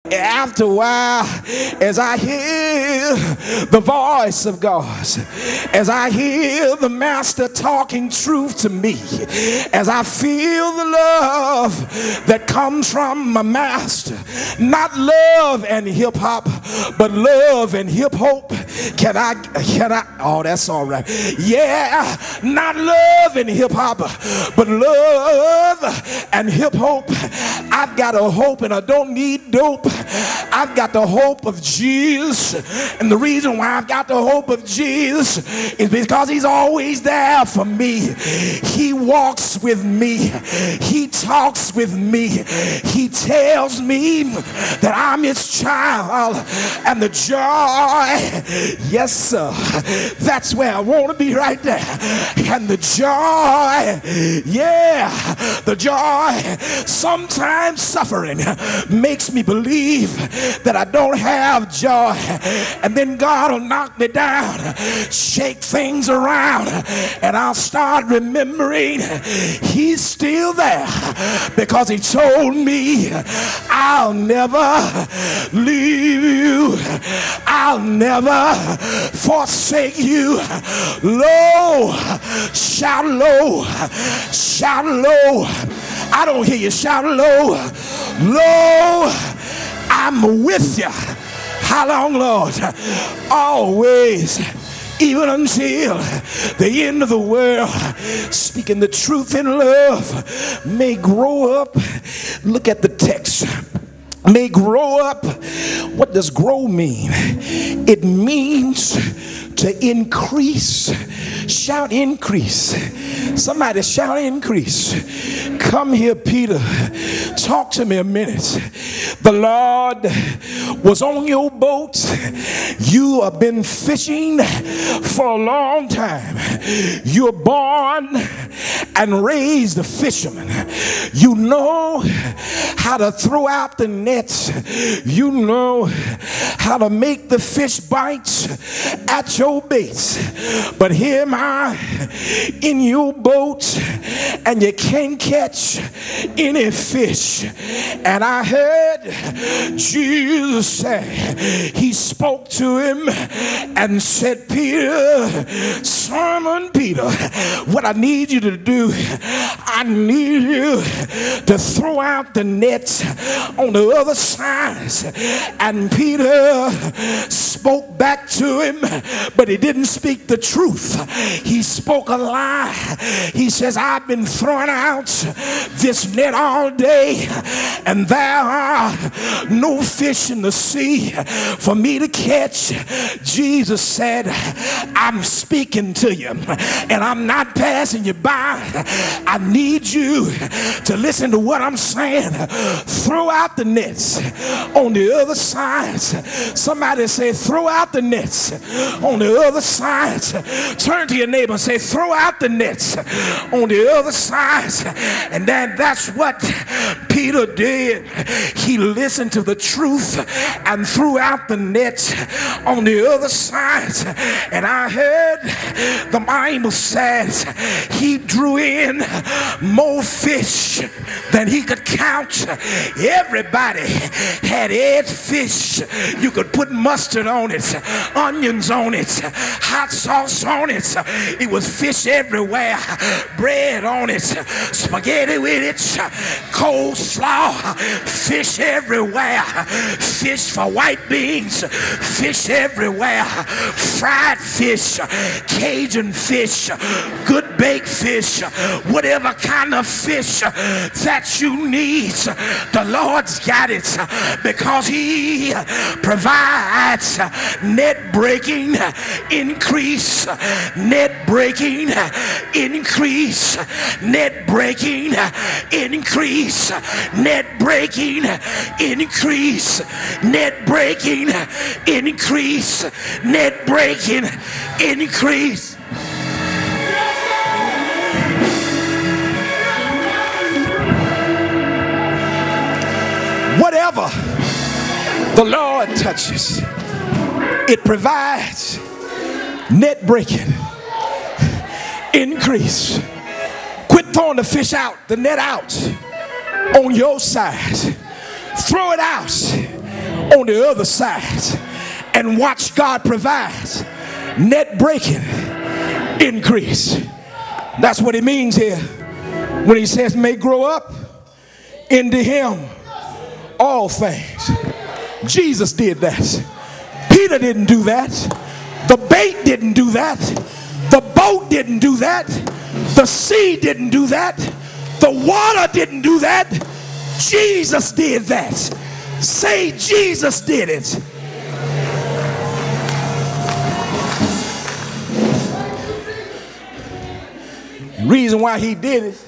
After a while, as I hear the voice of God, as I hear the master talking truth to me, as I feel the love that comes from my master, not love and hip hop, but love and hip hop. Can I, oh, that's all right. Yeah, not love and hip hop, but love and hip hop. I've got a hope and I don't need dope. I've got the hope of Jesus, and the reason why I've got the hope of Jesus is because he's always there for me. He walks with me, he talks with me, he tells me that I'm his child, and the joy, yes sir, that's where I want to be right there. And the joy, yeah, the joy, sometimes suffering makes me believe that I don't have joy, and then God will knock me down, shake things around, and I'll start remembering he's still there, because he told me I'll never leave you, I'll never forsake you. Low, shout low, shout low. I don't hear you. Shout low, low, I'm with you. How long, Lord? Always, even until the end of the world. Speaking the truth in love may grow up. Look at the text. May grow up. What does grow mean? It means to increase. Shout increase. Somebody shout increase. Come here, Peter. Talk to me a minute. The Lord was on your boat. You have been fishing for a long time. You're born and raised a fisherman. You know how to throw out the nets. You know how to make the fish bite at your baits. But here am I in your boat, and you can't catch any fish. And I heard Jesus say, he spoke to him and said, Peter, Simon Peter, what I need you to do, I need you to throw out the nets on the other side. And Peter spoke back to him, but he didn't speak the truth. He spoke a lie. He says, I've been throwing out this net all day, and there are no fish in the sea for me to catch. Jesus said, I'm speaking to you, and I'm not passing you by. I need you to listen to what I'm saying. Throw out the nets on the other side. Somebody say, throw out the nets on the other side. Turn to your neighbor and say, throw out the nets on the other side. And then that's what Peter did. He listened to the truth and threw out the nets on the other side. And I heard the Bible says he drew in more fish than he could count. Everybody had edged fish. You could put mustard on it, onions on it, hot sauce on it. It was fish everywhere. Bread on it, spaghetti with it, coleslaw, fish everywhere. Fish for white beans, fish everywhere. Fried fish, Cajun fish, good baked fish, whatever kind of fish that you need, the Lord's got it, because he provides net breaking increase, net breaking increase, net breaking increase, net breaking increase, net breaking increase, net breaking increase. Whatever the Lord touches, it provides net breaking increase. Quit throwing the fish out, the net out on your side. Throw it out on the other side and watch God provide net breaking increase. That's what it means here when he says may grow up into him all things. Jesus did that. Peter didn't do that. The bait didn't do that. The boat didn't do that. The sea didn't do that. The water didn't do that. Jesus did that. Say, Jesus did it. The reason why he did it,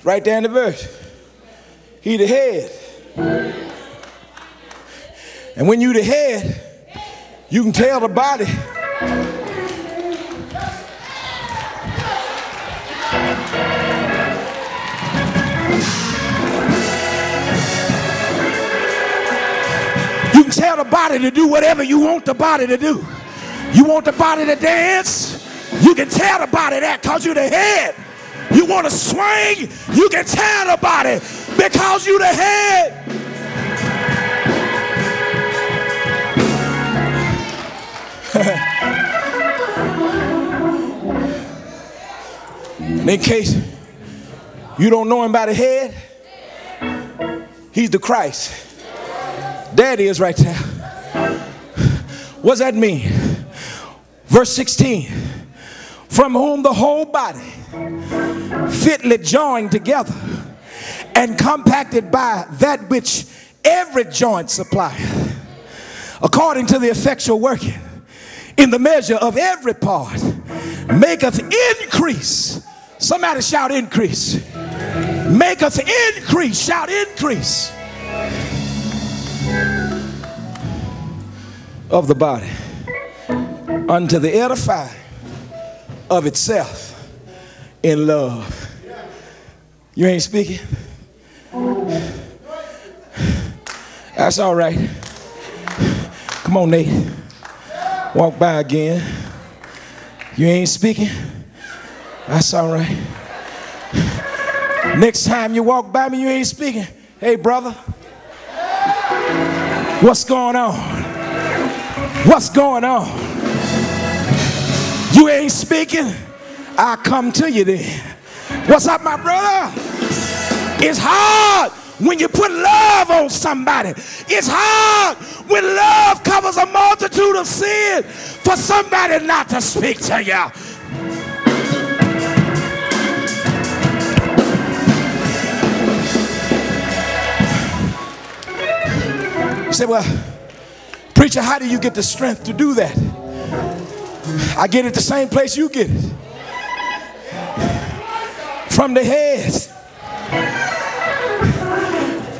right there in the verse. He the head. And when you the head, you can tell the body to do whatever you want the body to do. You want the body to dance, you can tell the body that because you're the head. You want to swing, you can tell the body because you're the head. And in case you don't know him by the head, he's the Christ. There it is right there. What's that mean? Verse 16. From whom the whole body fitly joined together and compacted by that which every joint supplieth, according to the effectual working in the measure of every part, maketh increase. Somebody shout increase. Maketh increase. Shout increase. Of the body unto the edifying of itself in love. You ain't speaking? That's all right. Come on, Nate. Walk by again. You ain't speaking? That's all right. Next time you walk by me, you ain't speaking. Hey, brother. What's going on? What's going on? You ain't speaking? I'll come to you then. What's up, my brother? It's hard when you put love on somebody. It's hard when love covers a multitude of sin for somebody not to speak to you. You say, well, preacher, how do you get the strength to do that? I get it the same place you get it. From the head.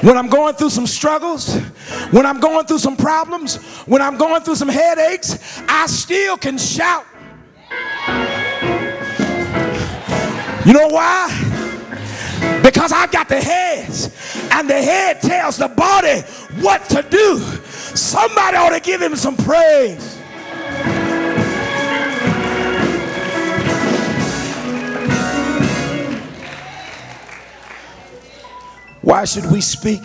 When I'm going through some struggles, when I'm going through some problems, when I'm going through some headaches, I still can shout. You know why? Because I got the heads, and the head tells the body what to do. Somebody ought to give him some praise. Why should we speak?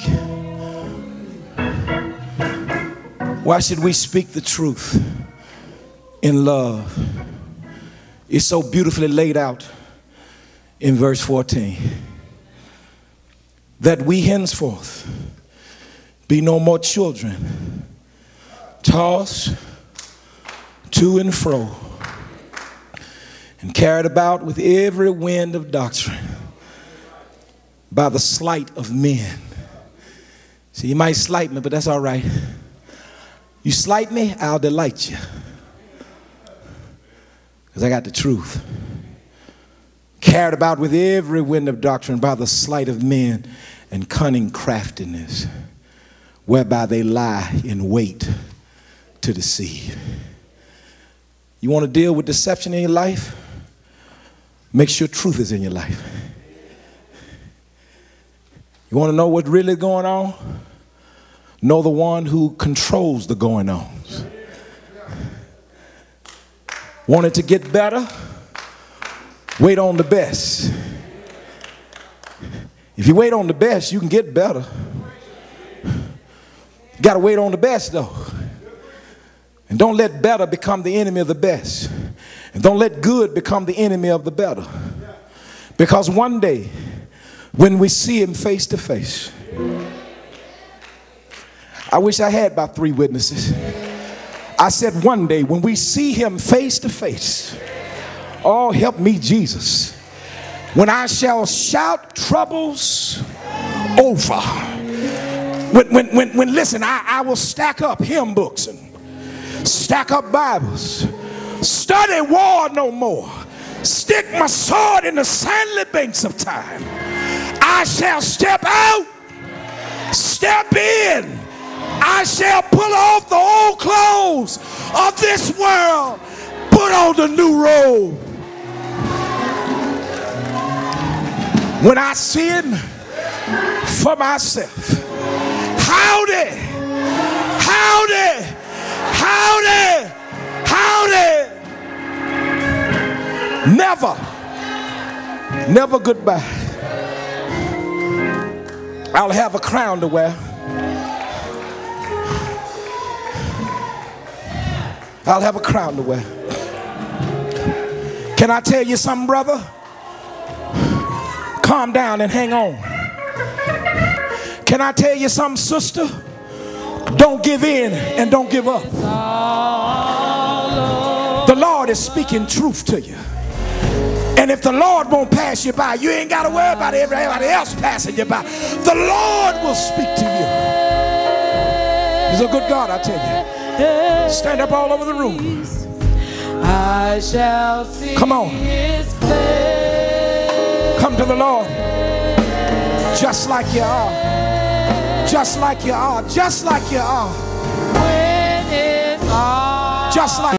Why should we speak the truth in love? It's so beautifully laid out in verse 14. That we henceforth be no more children, tossed to and fro, and carried about with every wind of doctrine, by the sleight of men. See, you might slight me, but that's all right. You slight me, I'll delight you. Because I got the truth. Carried about with every wind of doctrine by the sleight of men and cunning craftiness, whereby they lie in wait to deceive. You want to deal with deception in your life? Make sure truth is in your life. You want to know what's really going on? Know the one who controls the going on. Want it to get better? Wait on the best. If you wait on the best, you can get better. got to wait on the best though. And don't let better become the enemy of the best. And don't let good become the enemy of the better. Because one day, when we see him face to face, I wish I had about 3 witnesses. I said one day when we see him face to face, oh, help me, Jesus. When I shall shout troubles over. Listen, I will stack up hymn books and stack up Bibles. Study war no more. Stick my sword in the sandy banks of time. I shall step out, step in. I shall pull off the old clothes of this world, put on the new robe. When I see it for myself, howdy, howdy, howdy, howdy. Never goodbye. I'll have a crown to wear. I'll have a crown to wear. Can I tell you something, brother? Calm down and hang on. Can I tell you something, sister? Don't give in and don't give up. The Lord is speaking truth to you. And if the Lord won't pass you by, you ain't got to worry about everybody else passing you by. The Lord will speak to you. He's a good God, I tell you. Stand up all over the room. I shall see. Come on. Come to the Lord. Just like you are. Just like you are. Just like you are. When it's all just like